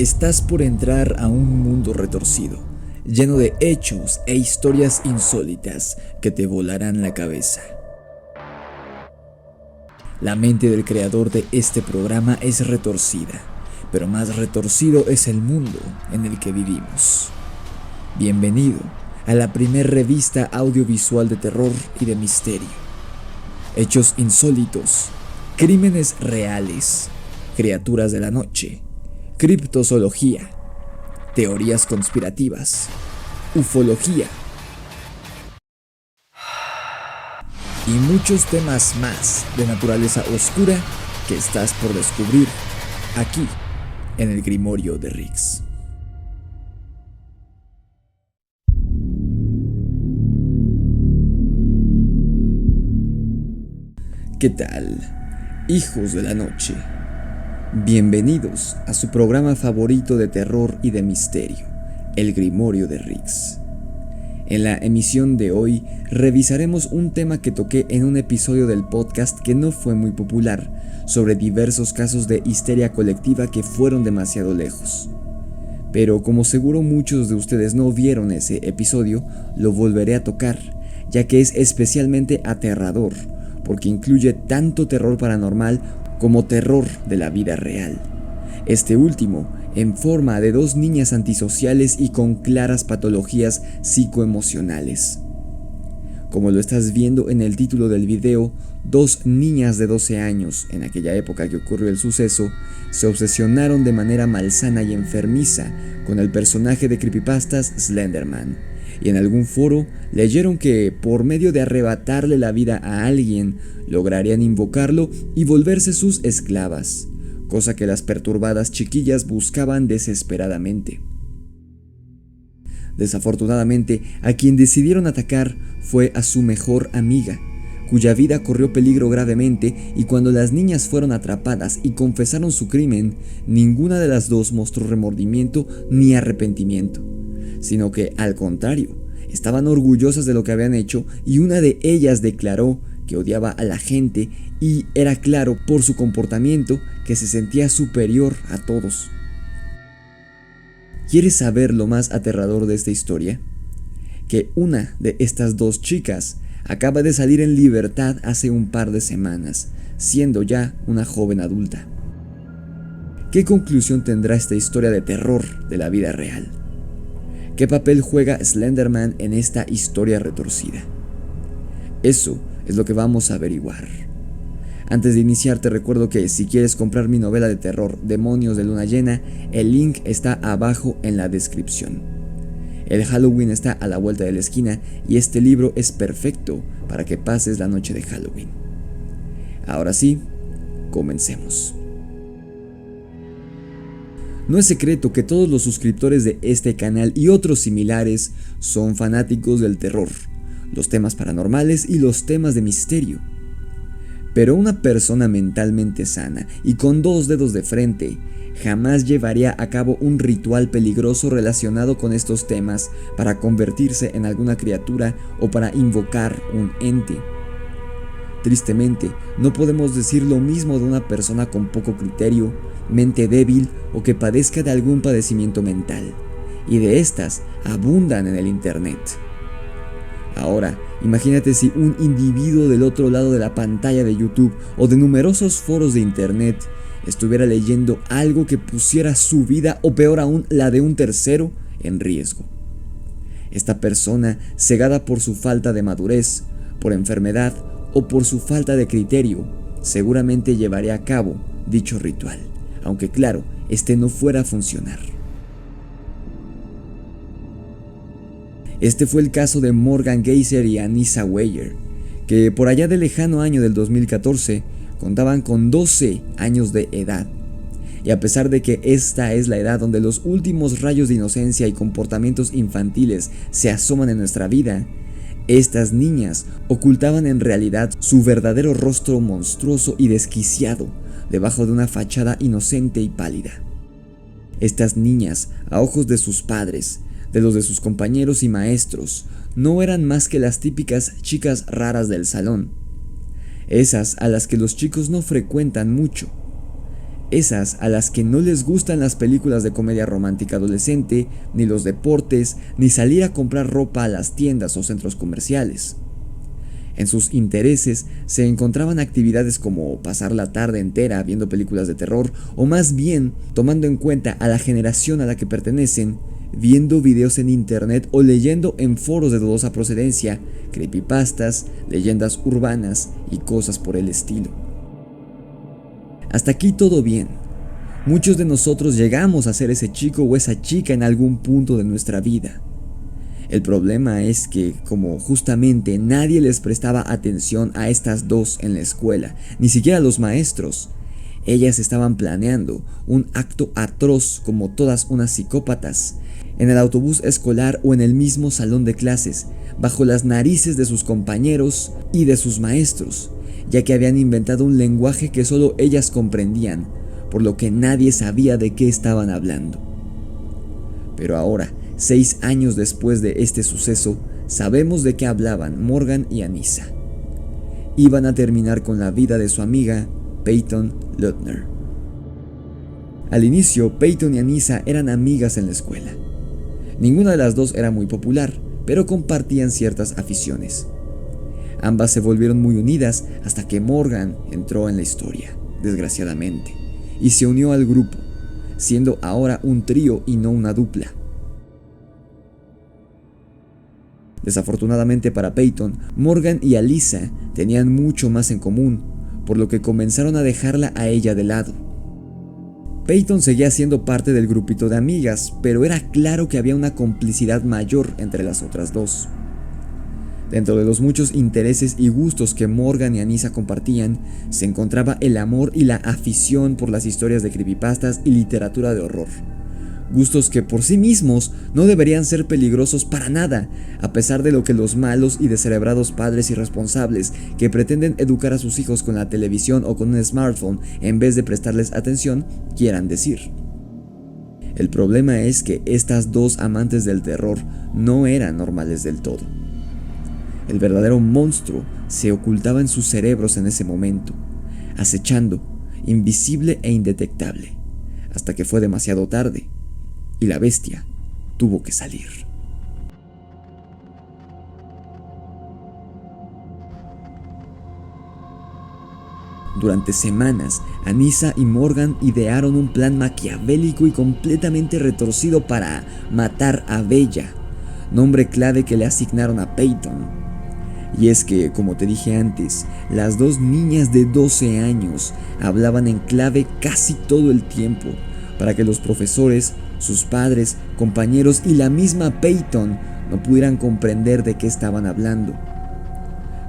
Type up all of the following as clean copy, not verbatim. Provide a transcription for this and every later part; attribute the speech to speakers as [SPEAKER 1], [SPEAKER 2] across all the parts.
[SPEAKER 1] Estás por entrar a un mundo retorcido, lleno de hechos e historias insólitas que te volarán la cabeza. La mente del creador de este programa es retorcida, pero más retorcido es el mundo en el que vivimos. Bienvenido a la primer revista audiovisual de terror y de misterio. Hechos insólitos, crímenes reales, criaturas de la noche, criptozoología, teorías conspirativas, ufología y muchos temas más de naturaleza oscura que estás por descubrir aquí en el Grimorio de Riggs. ¿Qué tal, hijos de la noche? Bienvenidos a su programa favorito de terror y de misterio, el Grimorio de Riggs. En la emisión de hoy revisaremos un tema que toqué en un episodio del podcast que no fue muy popular, sobre diversos casos de histeria colectiva que fueron demasiado lejos. Pero como seguro muchos de ustedes no vieron ese episodio, lo volveré a tocar, ya que es especialmente aterrador, porque incluye tanto terror paranormal como terror de la vida real. Este último en forma de dos niñas antisociales y con claras patologías psicoemocionales. Como lo estás viendo en el título del video, dos niñas de 12 años, en aquella época que ocurrió el suceso, se obsesionaron de manera malsana y enfermiza con el personaje de creepypastas Slenderman, y en algún foro leyeron que por medio de arrebatarle la vida a alguien, lograrían invocarlo y volverse sus esclavas, cosa que las perturbadas chiquillas buscaban desesperadamente. Desafortunadamente, a quien decidieron atacar fue a su mejor amiga, cuya vida corrió peligro gravemente, y cuando las niñas fueron atrapadas y confesaron su crimen, ninguna de las dos mostró remordimiento ni arrepentimiento, sino que, al contrario, estaban orgullosas de lo que habían hecho, y una de ellas declaró que odiaba a la gente y era claro por su comportamiento que se sentía superior a todos. ¿Quieres saber lo más aterrador de esta historia? Que una de estas dos chicas acaba de salir en libertad hace un par de semanas, siendo ya una joven adulta. ¿Qué conclusión tendrá esta historia de terror de la vida real? ¿Qué papel juega Slenderman en esta historia retorcida? Eso es lo que vamos a averiguar. Antes de iniciar, te recuerdo que si quieres comprar mi novela de terror Demonios de Luna Llena, el link está abajo en la descripción. El Halloween está a la vuelta de la esquina y este libro es perfecto para que pases la noche de Halloween. Ahora sí, comencemos. No es secreto que todos los suscriptores de este canal y otros similares son fanáticos del terror, los temas paranormales y los temas de misterio. Pero una persona mentalmente sana y con dos dedos de frente jamás llevaría a cabo un ritual peligroso relacionado con estos temas para convertirse en alguna criatura o para invocar un ente. Tristemente, no podemos decir lo mismo de una persona con poco criterio, mente débil o que padezca de algún padecimiento mental, y de estas abundan en el internet. Ahora, imagínate si un individuo del otro lado de la pantalla de YouTube o de numerosos foros de internet estuviera leyendo algo que pusiera su vida, o peor aún, la de un tercero, en riesgo. Esta persona, cegada por su falta de madurez, por enfermedad o por su falta de criterio, seguramente llevaría a cabo dicho ritual, aunque claro, este no fuera a funcionar. Este fue el caso de Morgan Geyser y Anissa Weier, que por allá del lejano año del 2014 contaban con 12 años de edad. Y a pesar de que esta es la edad donde los últimos rayos de inocencia y comportamientos infantiles se asoman en nuestra vida, estas niñas ocultaban en realidad su verdadero rostro monstruoso y desquiciado debajo de una fachada inocente y pálida. Estas niñas, a ojos de sus padres, de los de sus compañeros y maestros, no eran más que las típicas chicas raras del salón, esas a las que los chicos no frecuentan mucho, Esas a las que no les gustan las películas de comedia romántica adolescente, ni los deportes, ni salir a comprar ropa a las tiendas o centros comerciales. En sus intereses se encontraban actividades como pasar la tarde entera viendo películas de terror, o más bien, tomando en cuenta a la generación a la que pertenecen, viendo videos en internet o leyendo en foros de dudosa procedencia, creepypastas, leyendas urbanas y cosas por el estilo. Hasta aquí todo bien. Muchos de nosotros llegamos a ser ese chico o esa chica en algún punto de nuestra vida. El problema es que, como justamente nadie les prestaba atención a estas dos en la escuela, ni siquiera los maestros, ellas estaban planeando un acto atroz como todas unas psicópatas, en el autobús escolar o en el mismo salón de clases, bajo las narices de sus compañeros y de sus maestros, ya que habían inventado un lenguaje que solo ellas comprendían, por lo que nadie sabía de qué estaban hablando. Pero ahora, 6 años después de este suceso, sabemos de qué hablaban Morgan y Anissa. Iban a terminar con la vida de su amiga, Peyton Lutner. Al inicio, Peyton y Anissa eran amigas en la escuela. Ninguna de las dos era muy popular, pero compartían ciertas aficiones. Ambas se volvieron muy unidas hasta que Morgan entró en la historia, desgraciadamente, y se unió al grupo, siendo ahora un trío y no una dupla. Desafortunadamente para Peyton, Morgan y Alyssa tenían mucho más en común, por lo que comenzaron a dejarla a ella de lado. Peyton seguía siendo parte del grupito de amigas, pero era claro que había una complicidad mayor entre las otras dos. Dentro de los muchos intereses y gustos que Morgan y Anissa compartían, se encontraba el amor y la afición por las historias de creepypastas y literatura de horror. Gustos que por sí mismos no deberían ser peligrosos para nada, a pesar de lo que los malos y descerebrados padres irresponsables que pretenden educar a sus hijos con la televisión o con un smartphone en vez de prestarles atención quieran decir. El problema es que estas dos amantes del terror no eran normales del todo. El verdadero monstruo se ocultaba en sus cerebros en ese momento, acechando, invisible e indetectable, hasta que fue demasiado tarde y la bestia tuvo que salir. Durante semanas, Anissa y Morgan idearon un plan maquiavélico y completamente retorcido para matar a Bella, nombre clave que le asignaron a Peyton. Y es que, como te dije antes, las dos niñas de 12 años hablaban en clave casi todo el tiempo, para que los profesores, sus padres, compañeros y la misma Peyton no pudieran comprender de qué estaban hablando.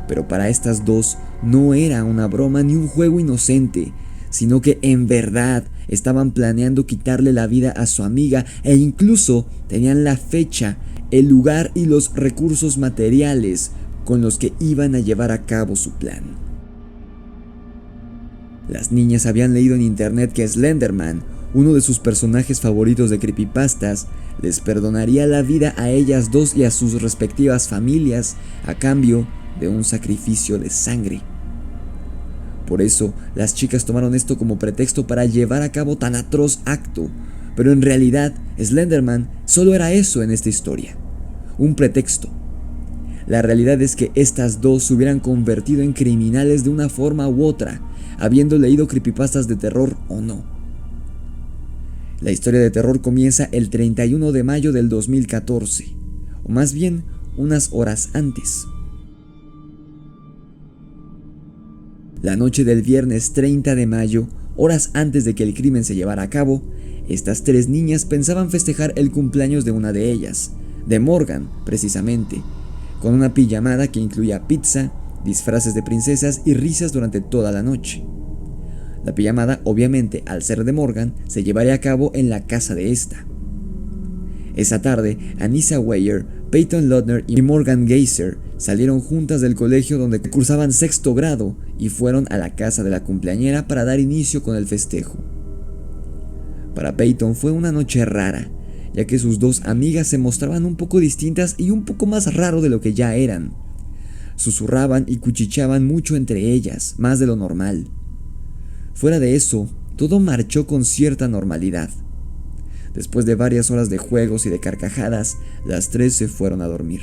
[SPEAKER 1] Pero para estas dos no era una broma ni un juego inocente, sino que en verdad estaban planeando quitarle la vida a su amiga e incluso tenían la fecha, el lugar y los recursos materiales con los que iban a llevar a cabo su plan. Las niñas habían leído en internet que Slenderman, uno de sus personajes favoritos de creepypastas, les perdonaría la vida a ellas dos y a sus respectivas familias a cambio de un sacrificio de sangre. Por eso, las chicas tomaron esto como pretexto para llevar a cabo tan atroz acto, pero en realidad, Slenderman solo era eso en esta historia, un pretexto. La realidad es que estas dos se hubieran convertido en criminales de una forma u otra, habiendo leído creepypastas de terror o no. La historia de terror comienza el 31 de mayo del 2014, o más bien unas horas antes. La noche del viernes 30 de mayo, horas antes de que el crimen se llevara a cabo, estas tres niñas pensaban festejar el cumpleaños de una de ellas, de Morgan precisamente, con una pijamada que incluía pizza, disfraces de princesas y risas durante toda la noche. La pijamada, obviamente, al ser de Morgan, se llevaría a cabo en la casa de esta. Esa tarde, Anissa Weier, Peyton Lutner y Morgan Geyser salieron juntas del colegio donde cursaban sexto grado y fueron a la casa de la cumpleañera para dar inicio con el festejo. Para Peyton fue una noche rara, ya que sus dos amigas se mostraban un poco distintas y un poco más raro de lo que ya eran. Susurraban y cuchicheaban mucho entre ellas, más de lo normal. Fuera de eso, todo marchó con cierta normalidad. Después de varias horas de juegos y de carcajadas, las tres se fueron a dormir.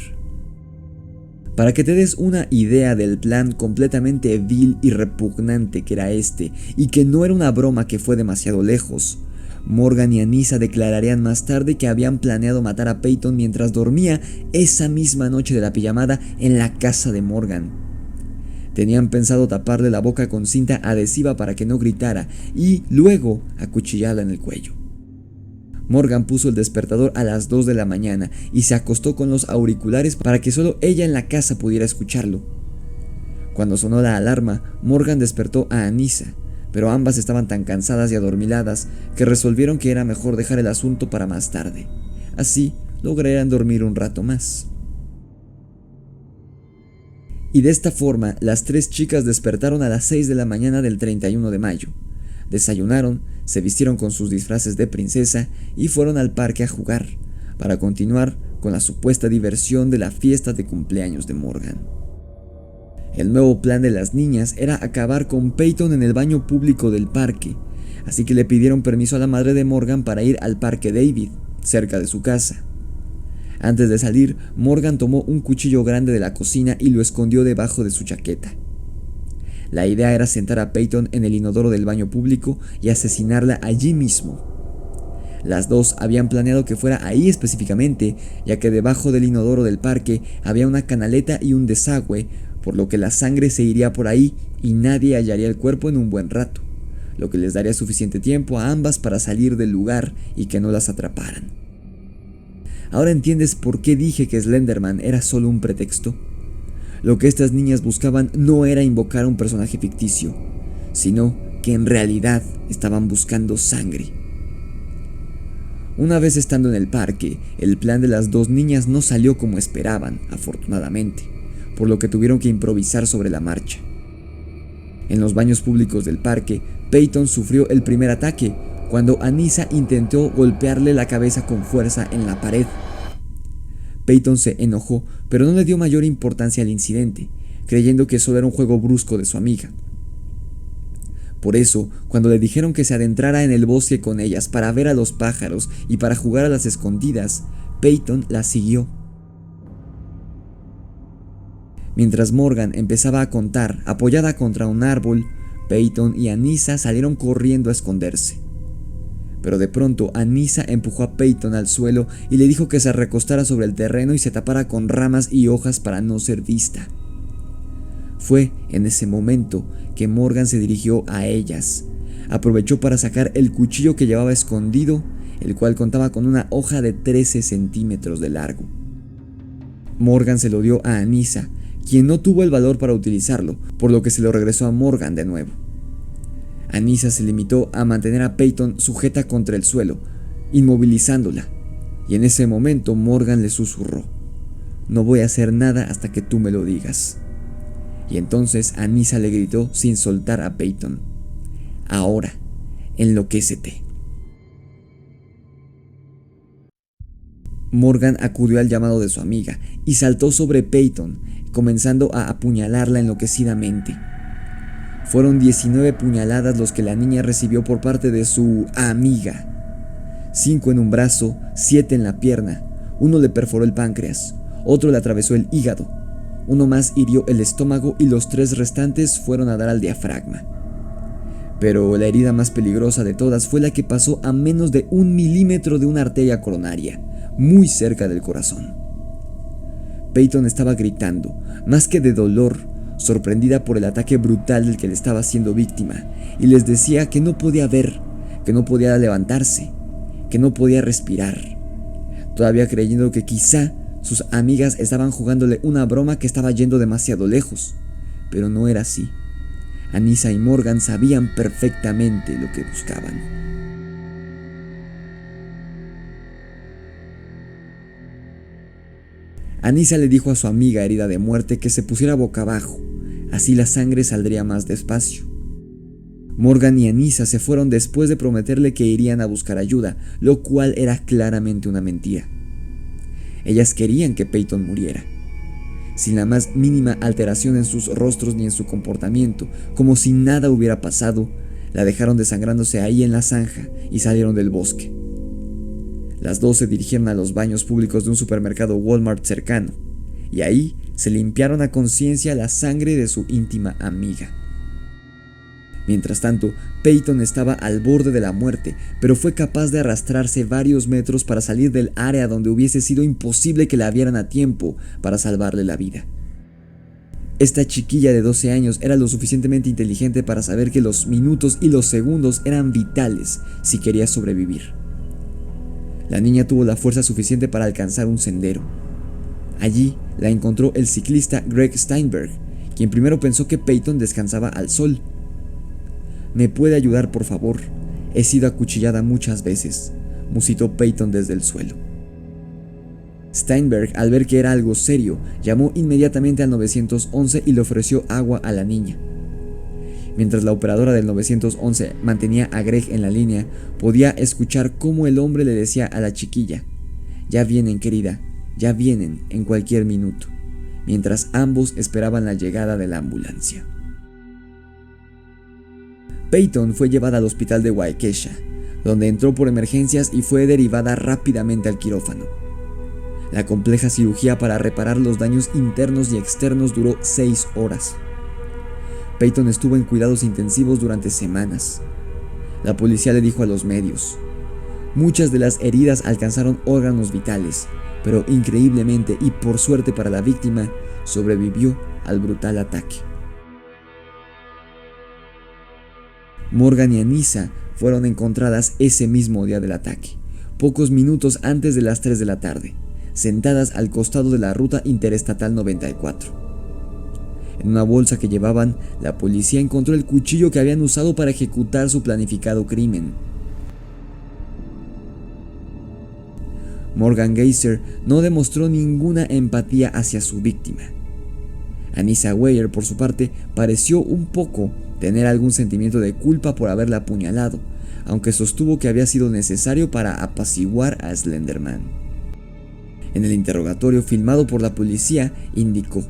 [SPEAKER 1] Para que te des una idea del plan completamente vil y repugnante que era este, y que no era una broma que fue demasiado lejos, Morgan y Anissa declararían más tarde que habían planeado matar a Peyton mientras dormía esa misma noche de la pijamada en la casa de Morgan. Tenían pensado taparle la boca con cinta adhesiva para que no gritara y luego acuchillarla en el cuello. Morgan puso el despertador a las 2 de la mañana y se acostó con los auriculares para que solo ella en la casa pudiera escucharlo. Cuando sonó la alarma, Morgan despertó a Anissa, pero ambas estaban tan cansadas y adormiladas que resolvieron que era mejor dejar el asunto para más tarde. Así lograrían dormir un rato más. Y de esta forma, las tres chicas despertaron a las 6 de la mañana del 31 de mayo. Desayunaron, se vistieron con sus disfraces de princesa y fueron al parque a jugar, para continuar con la supuesta diversión de la fiesta de cumpleaños de Morgan. El nuevo plan de las niñas era acabar con Peyton en el baño público del parque, así que le pidieron permiso a la madre de Morgan para ir al Parque David, cerca de su casa. Antes de salir, Morgan tomó un cuchillo grande de la cocina y lo escondió debajo de su chaqueta. La idea era sentar a Peyton en el inodoro del baño público y asesinarla allí mismo. Las dos habían planeado que fuera ahí específicamente, ya que debajo del inodoro del parque había una canaleta y un desagüe, por lo que la sangre se iría por ahí y nadie hallaría el cuerpo en un buen rato, lo que les daría suficiente tiempo a ambas para salir del lugar y que no las atraparan. ¿Ahora entiendes por qué dije que Slenderman era solo un pretexto? Lo que estas niñas buscaban no era invocar a un personaje ficticio, sino que en realidad estaban buscando sangre. Una vez estando en el parque, el plan de las dos niñas no salió como esperaban, afortunadamente, por lo que tuvieron que improvisar sobre la marcha. En los baños públicos del parque, Peyton sufrió el primer ataque, cuando Anissa intentó golpearle la cabeza con fuerza en la pared. Peyton se enojó, pero no le dio mayor importancia al incidente, creyendo que solo era un juego brusco de su amiga. Por eso, cuando le dijeron que se adentrara en el bosque con ellas para ver a los pájaros y para jugar a las escondidas, Peyton la siguió. Mientras Morgan empezaba a contar, apoyada contra un árbol, Peyton y Anissa salieron corriendo a esconderse. Pero de pronto Anissa empujó a Peyton al suelo y le dijo que se recostara sobre el terreno y se tapara con ramas y hojas para no ser vista. Fue en ese momento que Morgan se dirigió a ellas. Aprovechó para sacar el cuchillo que llevaba escondido, el cual contaba con una hoja de 13 centímetros de largo. Morgan se lo dio a Anissa, quien no tuvo el valor para utilizarlo, por lo que se lo regresó a Morgan de nuevo. Anissa se limitó a mantener a Peyton sujeta contra el suelo, inmovilizándola, y en ese momento Morgan le susurró: «No voy a hacer nada hasta que tú me lo digas». Y entonces Anissa le gritó sin soltar a Peyton: «Ahora, enloquécete». Morgan acudió al llamado de su amiga y saltó sobre Peyton, comenzando a apuñalarla enloquecidamente. Fueron 19 puñaladas los que la niña recibió por parte de su amiga. 5 en un brazo, 7 en la pierna, uno le perforó el páncreas, otro le atravesó el hígado, uno más hirió el estómago y los 3 restantes fueron a dar al diafragma. Pero la herida más peligrosa de todas fue la que pasó a menos de 1 milímetro de una arteria coronaria, muy cerca del corazón. Peyton estaba gritando, más que de dolor, sorprendida por el ataque brutal del que le estaba siendo víctima, y les decía que no podía ver, que no podía levantarse, que no podía respirar, todavía creyendo que quizá sus amigas estaban jugándole una broma que estaba yendo demasiado lejos, pero no era así. Anissa y Morgan sabían perfectamente lo que buscaban. Anissa le dijo a su amiga herida de muerte que se pusiera boca abajo, así la sangre saldría más despacio. Morgan y Anissa se fueron después de prometerle que irían a buscar ayuda, lo cual era claramente una mentira. Ellas querían que Peyton muriera, sin la más mínima alteración en sus rostros ni en su comportamiento, como si nada hubiera pasado. La dejaron desangrándose ahí en la zanja y salieron del bosque. Las dos se dirigieron a los baños públicos de un supermercado Walmart cercano, y ahí se limpiaron a conciencia la sangre de su íntima amiga. Mientras tanto, Peyton estaba al borde de la muerte, pero fue capaz de arrastrarse varios metros para salir del área donde hubiese sido imposible que la vieran a tiempo para salvarle la vida. Esta chiquilla de 12 años era lo suficientemente inteligente para saber que los minutos y los segundos eran vitales si quería sobrevivir. La niña tuvo la fuerza suficiente para alcanzar un sendero. Allí la encontró el ciclista Greg Steinberg, quien primero pensó que Peyton descansaba al sol. «¿Me puede ayudar, por favor? He sido acuchillada muchas veces», musitó Peyton desde el suelo. Steinberg, al ver que era algo serio, llamó inmediatamente al 911 y le ofreció agua a la niña. Mientras la operadora del 911 mantenía a Greg en la línea, podía escuchar cómo el hombre le decía a la chiquilla: «Ya vienen, querida, ya vienen en cualquier minuto», mientras ambos esperaban la llegada de la ambulancia. Peyton fue llevada al hospital de Waukesha, donde entró por emergencias y fue derivada rápidamente al quirófano. La compleja cirugía para reparar los daños internos y externos duró 6 horas. Peyton estuvo en cuidados intensivos durante semanas. La policía le dijo a los medios: «Muchas de las heridas alcanzaron órganos vitales, pero increíblemente y por suerte para la víctima, sobrevivió al brutal ataque». Morgan y Anissa fueron encontradas ese mismo día del ataque, pocos minutos antes de las 3 de la tarde, sentadas al costado de la ruta interestatal 94. En una bolsa que llevaban, la policía encontró el cuchillo que habían usado para ejecutar su planificado crimen. Morgan Geyser no demostró ninguna empatía hacia su víctima. Anissa Weier, por su parte, pareció un poco tener algún sentimiento de culpa por haberla apuñalado, aunque sostuvo que había sido necesario para apaciguar a Slenderman. En el interrogatorio filmado por la policía, indicó: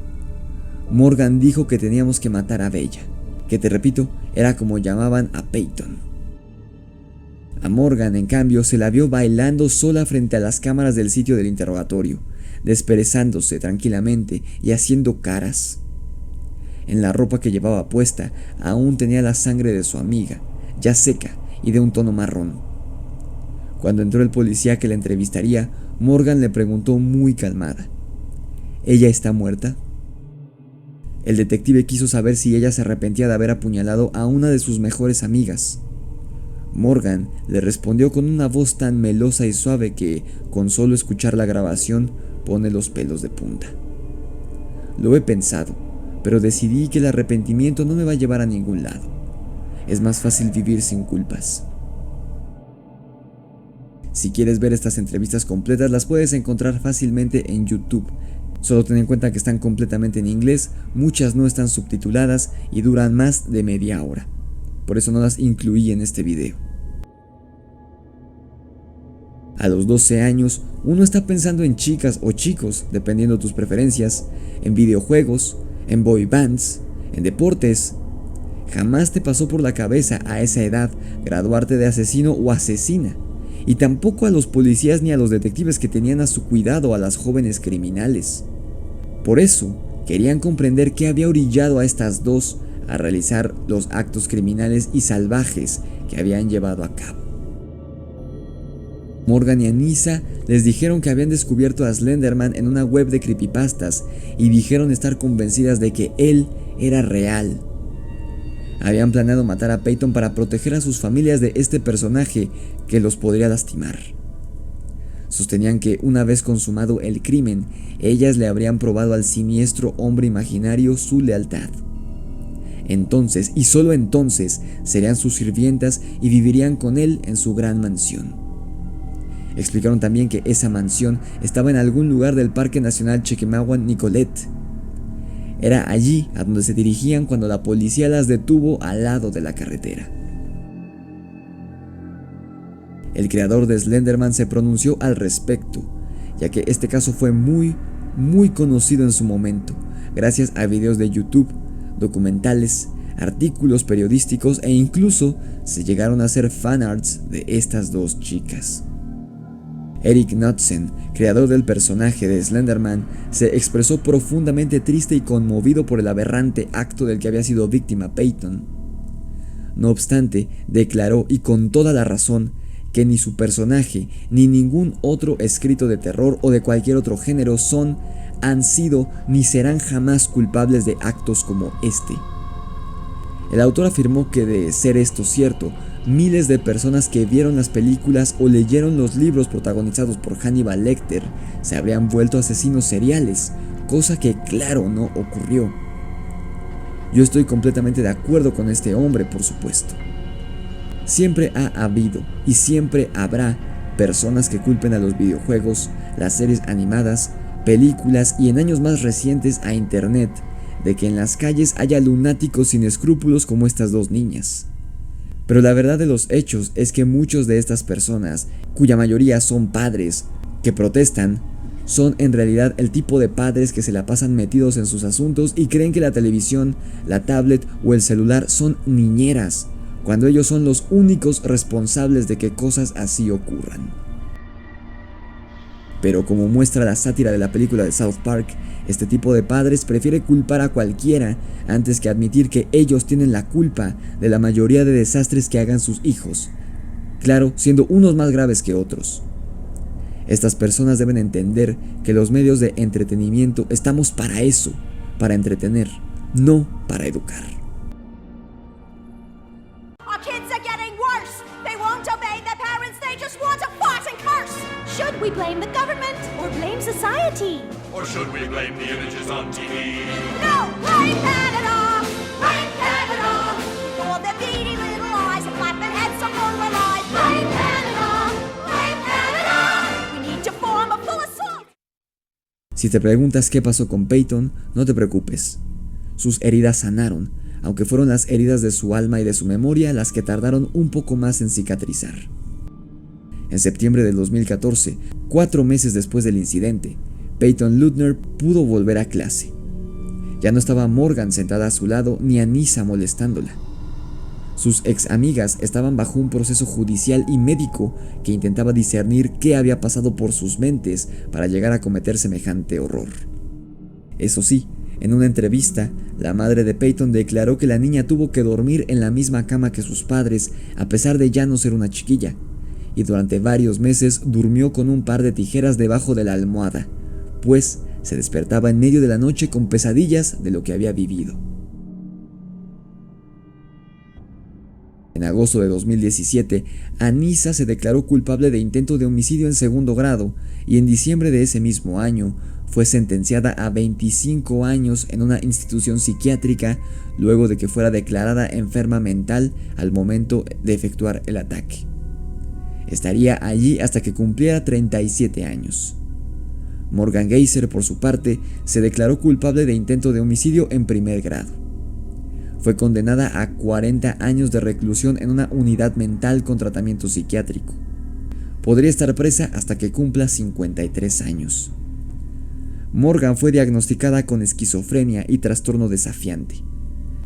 [SPEAKER 1] «Morgan dijo que teníamos que matar a Bella, que, te repito, era como llamaban a Peyton». A Morgan, en cambio, se la vio bailando sola frente a las cámaras del sitio del interrogatorio, desperezándose tranquilamente y haciendo caras. En la ropa que llevaba puesta aún tenía la sangre de su amiga, ya seca y de un tono marrón. Cuando entró el policía que la entrevistaría, Morgan le preguntó muy calmada: «¿Ella está muerta?». El detective quiso saber si ella se arrepentía de haber apuñalado a una de sus mejores amigas. Morgan le respondió con una voz tan melosa y suave que, con solo escuchar la grabación, pone los pelos de punta: «Lo he pensado, pero decidí que el arrepentimiento no me va a llevar a ningún lado. Es más fácil vivir sin culpas». Si quieres ver estas entrevistas completas, las puedes encontrar fácilmente en YouTube. Solo ten en cuenta que están completamente en inglés, muchas no están subtituladas y duran más de media hora. Por eso no las incluí en este video. A los 12 años, uno está pensando en chicas o chicos, dependiendo de tus preferencias, en videojuegos, en boy bands, en deportes. Jamás te pasó por la cabeza a esa edad graduarte de asesino o asesina, y tampoco a los policías ni a los detectives que tenían a su cuidado a las jóvenes criminales. Por eso, querían comprender qué había orillado a estas dos a realizar los actos criminales y salvajes que habían llevado a cabo. Morgan y Anissa les dijeron que habían descubierto a Slenderman en una web de creepypastas y dijeron estar convencidas de que él era real. Habían planeado matar a Peyton para proteger a sus familias de este personaje que los podría lastimar. Sostenían que una vez consumado el crimen, ellas le habrían probado al siniestro hombre imaginario su lealtad. Entonces, y solo entonces, serían sus sirvientas y vivirían con él en su gran mansión. Explicaron también que esa mansión estaba en algún lugar del Parque Nacional Chequimauan-Nicolet. Era allí a donde se dirigían cuando la policía las detuvo al lado de la carretera. El creador de Slenderman se pronunció al respecto, ya que este caso fue muy conocido en su momento, gracias a videos de YouTube, documentales, artículos periodísticos e incluso se llegaron a hacer fanarts de estas dos chicas. Eric Knudsen, creador del personaje de Slenderman, se expresó profundamente triste y conmovido por el aberrante acto del que había sido víctima Peyton. No obstante, declaró, y con toda la razón, que ni su personaje ni ningún otro escrito de terror o de cualquier otro género han sido ni serán jamás culpables de actos como este. El autor afirmó que, de ser esto cierto, miles de personas que vieron las películas o leyeron los libros protagonizados por Hannibal Lecter se habrían vuelto asesinos seriales, cosa que claro no ocurrió. Yo estoy completamente de acuerdo con este hombre, por supuesto. Siempre ha habido y siempre habrá personas que culpen a los videojuegos, las series animadas, películas y en años más recientes a internet de que en las calles haya lunáticos sin escrúpulos como estas dos niñas. Pero la verdad de los hechos es que muchos de estas personas, cuya mayoría son padres que protestan, son en realidad el tipo de padres que se la pasan metidos en sus asuntos y creen que la televisión, la tablet o el celular son niñeras, cuando ellos son los únicos responsables de que cosas así ocurran. Pero como muestra la sátira de la película de South Park, este tipo de padres prefiere culpar a cualquiera antes que admitir que ellos tienen la culpa de la mayoría de desastres que hagan sus hijos, claro, siendo unos más graves que otros. Estas personas deben entender que los medios de entretenimiento estamos para eso, para entretener, no para educar.
[SPEAKER 2] Should we blame the government or blame society?
[SPEAKER 3] Or should we blame the images on TV?
[SPEAKER 2] No! Blame Canada! Blame Canada! For their beady little eyes and flapping heads on all their lies. Blame Canada! Blame Canada! We need to form a full assault!
[SPEAKER 1] Si te preguntas qué pasó con Peyton, no te preocupes. Sus heridas sanaron, aunque fueron las heridas de su alma y de su memoria las que tardaron un poco más en cicatrizar. En septiembre del 2014, 4 meses después del incidente, Peyton Lutner pudo volver a clase. Ya no estaba Morgan sentada a su lado ni Anissa molestándola. Sus ex amigas estaban bajo un proceso judicial y médico que intentaba discernir qué había pasado por sus mentes para llegar a cometer semejante horror. Eso sí, en una entrevista, la madre de Peyton declaró que la niña tuvo que dormir en la misma cama que sus padres a pesar de ya no ser una chiquilla, y durante varios meses durmió con un par de tijeras debajo de la almohada, pues se despertaba en medio de la noche con pesadillas de lo que había vivido. En agosto de 2017, Anissa se declaró culpable de intento de homicidio en segundo grado y en diciembre de ese mismo año fue sentenciada a 25 años en una institución psiquiátrica luego de que fuera declarada enferma mental al momento de efectuar el ataque. Estaría allí hasta que cumpliera 37 años. Morgan Geyser, por su parte, se declaró culpable de intento de homicidio en primer grado. Fue condenada a 40 años de reclusión en una unidad mental con tratamiento psiquiátrico. Podría estar presa hasta que cumpla 53 años. Morgan fue diagnosticada con esquizofrenia y trastorno desafiante.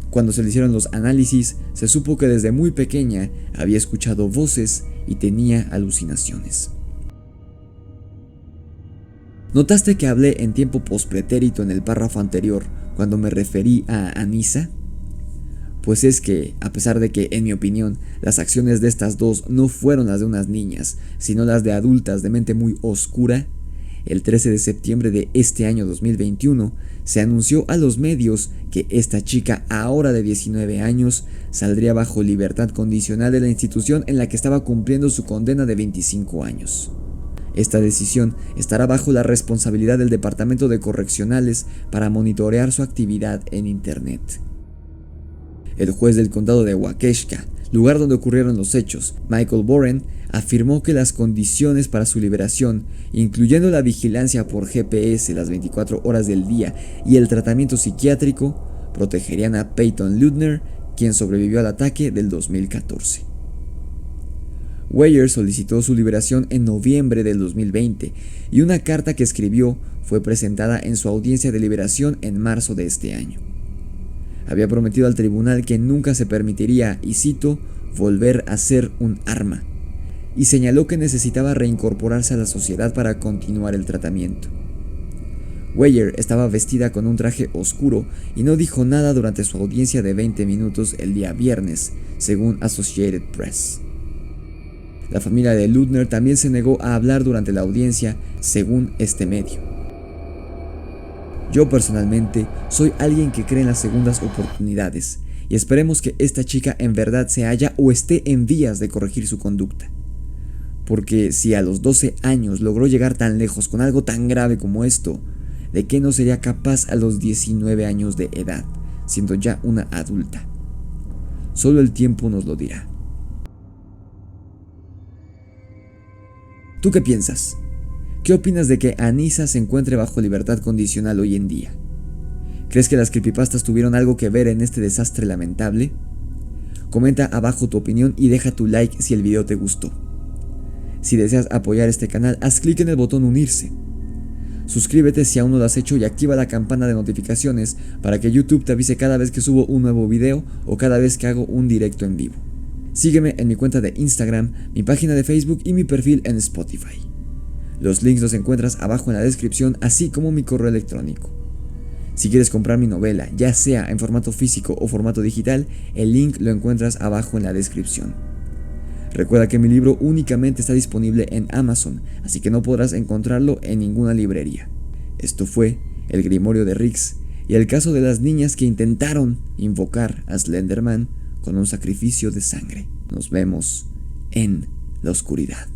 [SPEAKER 1] Cuando se le hicieron los análisis, se supo que desde muy pequeña había escuchado voces y tenía alucinaciones. ¿Notaste que hablé en tiempo pospretérito en el párrafo anterior cuando me referí a Anissa? Pues es que, a pesar de que, en mi opinión, las acciones de estas dos no fueron las de unas niñas, sino las de adultas de mente muy oscura, el 13 de septiembre de este año 2021 se anunció a los medios que esta chica, ahora de 19 años, saldría bajo libertad condicional de la institución en la que estaba cumpliendo su condena de 25 años. Esta decisión estará bajo la responsabilidad del Departamento de Correccionales para monitorear su actividad en Internet. El juez del condado de Waukesha, lugar donde ocurrieron los hechos, Michael Boren, afirmó que las condiciones para su liberación, incluyendo la vigilancia por GPS las 24 horas del día y el tratamiento psiquiátrico, protegerían a Peyton Lutner, quien sobrevivió al ataque del 2014. Weyer solicitó su liberación en noviembre del 2020 y una carta que escribió fue presentada en su audiencia de liberación en marzo de este año. Había prometido al tribunal que nunca se permitiría, y cito, volver a ser un arma, y señaló que necesitaba reincorporarse a la sociedad para continuar el tratamiento. Weyer estaba vestida con un traje oscuro y no dijo nada durante su audiencia de 20 minutos el día viernes, según Associated Press. La familia de Ludner también se negó a hablar durante la audiencia, según este medio. Yo personalmente soy alguien que cree en las segundas oportunidades, y esperemos que esta chica en verdad se haya o esté en vías de corregir su conducta. Porque si a los 12 años logró llegar tan lejos con algo tan grave como esto, ¿de qué no sería capaz a los 19 años de edad, siendo ya una adulta? Solo el tiempo nos lo dirá. ¿Tú qué piensas? ¿Qué opinas de que Anissa se encuentre bajo libertad condicional hoy en día? ¿Crees que las creepypastas tuvieron algo que ver en este desastre lamentable? Comenta abajo tu opinión y deja tu like si el video te gustó. Si deseas apoyar este canal, haz clic en el botón unirse. Suscríbete si aún no lo has hecho y activa la campana de notificaciones para que YouTube te avise cada vez que subo un nuevo video o cada vez que hago un directo en vivo. Sígueme en mi cuenta de Instagram, mi página de Facebook y mi perfil en Spotify. Los links los encuentras abajo en la descripción, así como mi correo electrónico. Si quieres comprar mi novela, ya sea en formato físico o formato digital, el link lo encuentras abajo en la descripción. Recuerda que mi libro únicamente está disponible en Amazon, así que no podrás encontrarlo en ninguna librería. Esto fue El Grimorio de Riggs y el caso de las niñas que intentaron invocar a Slenderman con un sacrificio de sangre. Nos vemos en la oscuridad.